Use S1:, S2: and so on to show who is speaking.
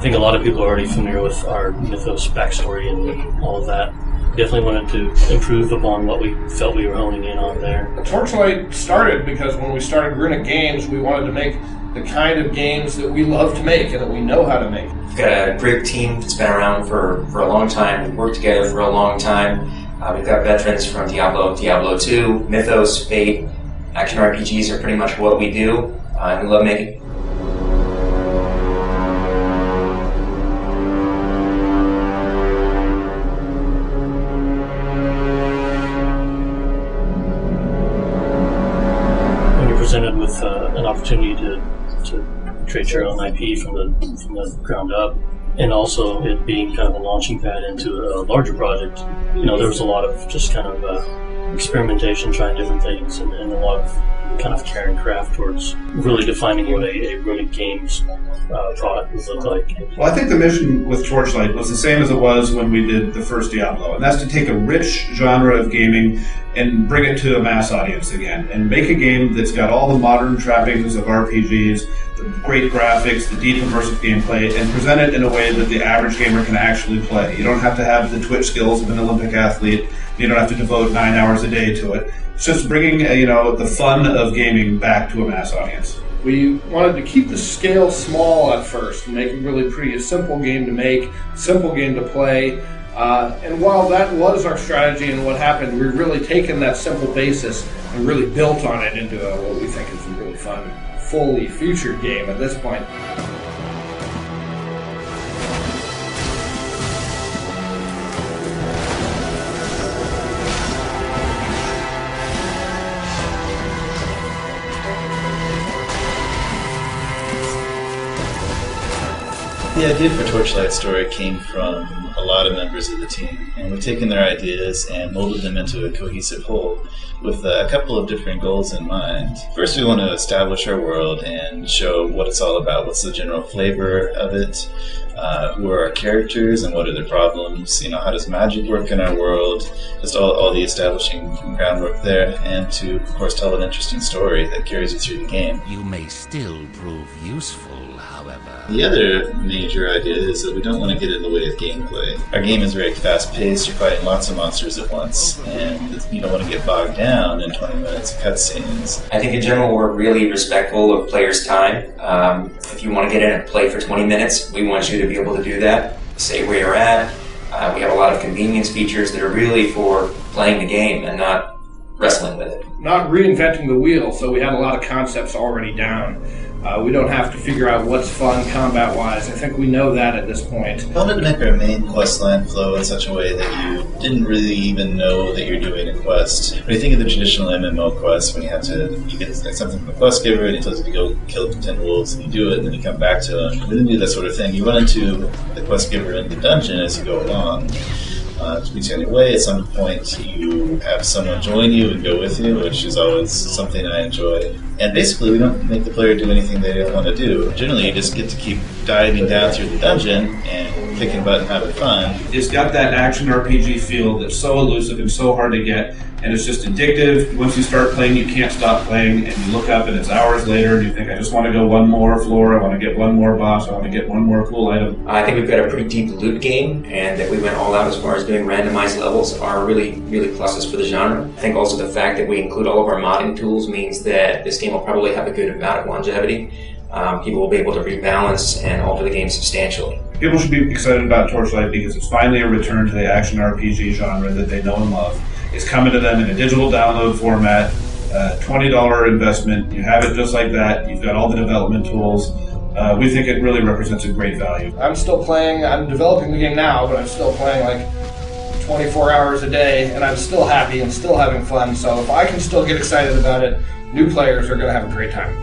S1: think a lot of people are already familiar with our Mythos backstory and all of that. Definitely wanted to improve upon what we felt we were honing in on there.
S2: Torchlight started because when we started Runic Games, we wanted to make the kind of games that we love to make and that we know how to make.
S3: We've got a great team that's been around for a long time. We've worked together for a long time. We've got veterans from Diablo, Diablo 2, Mythos, Fate. Action RPGs are pretty much what we do, and we love making.
S1: When you're presented with an opportunity to create your own IP from the ground up, and also it being kind of a launching pad into a larger project, there was a lot of just kind of experimentation, trying different things, and a lot of kind of care and craft towards really defining what a Runic Games product would look like.
S4: Well, I think the mission with Torchlight was the same as it was when we did the first Diablo, and that's to take a rich genre of gaming and bring it to a mass audience again, and make a game that's got all the modern trappings of RPGs, the great graphics, the deep immersive gameplay, and present it in a way that the average gamer can actually play. You don't have to have the Twitch skills of an Olympic athlete. You don't have to devote 9 hours a day to it. It's just bringing the fun of gaming back to a mass audience.
S2: We wanted to keep the scale small at first, make it really pretty a simple game to make, simple game to play. And while that was our strategy and what happened, we've really taken that simple basis and really built on it into what we think is a really fun, fully featured game at this point.
S5: The idea for Torchlight Story came from a lot of members of the team, and we've taken their ideas and molded them into a cohesive whole with a couple of different goals in mind. First, we want to establish our world and show what it's all about, what's the general flavor of it, who are our characters and what are their problems, how does magic work in our world, just all the establishing groundwork there, and to, of course, tell an interesting story that carries you through the game.
S6: You may still prove useful, however.
S5: The other major idea is that we don't want to get in the way of gameplay. Our game is very fast-paced, you're fighting lots of monsters at once, and you don't want to get bogged down in 20 minutes of cutscenes.
S3: I think in general we're really respectful of players' time. If you want to get in and play for 20 minutes, we want you to be able to do that, say where you're at. We have a lot of convenience features that are really for playing the game and not wrestling with it.
S2: Not reinventing the wheel, so we have a lot of concepts already down. We don't have to figure out what's fun combat-wise. I think we know that at this point.
S5: I wanted to make our main quest line flow in such a way that you didn't really even know that you're doing a quest. When you think of the traditional MMO quest, when you get something from the quest giver and he tells you to go kill 10 wolves, and you do it, and then you come back to him. We didn't do that sort of thing. You run into the quest giver in the dungeon as you go along. To be taken away, at some point you have someone join you and go with you, which is always something I enjoy. And basically, we don't make the player do anything they don't want to do. Generally, you just get to keep diving down through the dungeon and kicking butt and having fun.
S4: It's got that action RPG feel that's so elusive and so hard to get, and it's just addictive. Once you start playing, you can't stop playing, and you look up and it's hours later, and you think, I just want to go one more floor, I want to get one more boss, I want to get one more cool item.
S3: I think we've got a pretty deep loot game, and that we went all out as far as doing randomized levels are really, really pluses for the genre. I think also the fact that we include all of our modding tools means that this game will probably have a good amount of longevity. People will be able to rebalance and alter the game substantially.
S4: People should be excited about Torchlight because it's finally a return to the action RPG genre that they know and love. It's coming to them in a digital download format, $20 investment. You have it just like that. You've got all the development tools. We think it really represents a great value.
S2: I'm still playing, I'm developing the game now, but I'm still playing like 24 hours a day, and I'm still happy and still having fun. So if I can still get excited about it, new players are going to have a great time.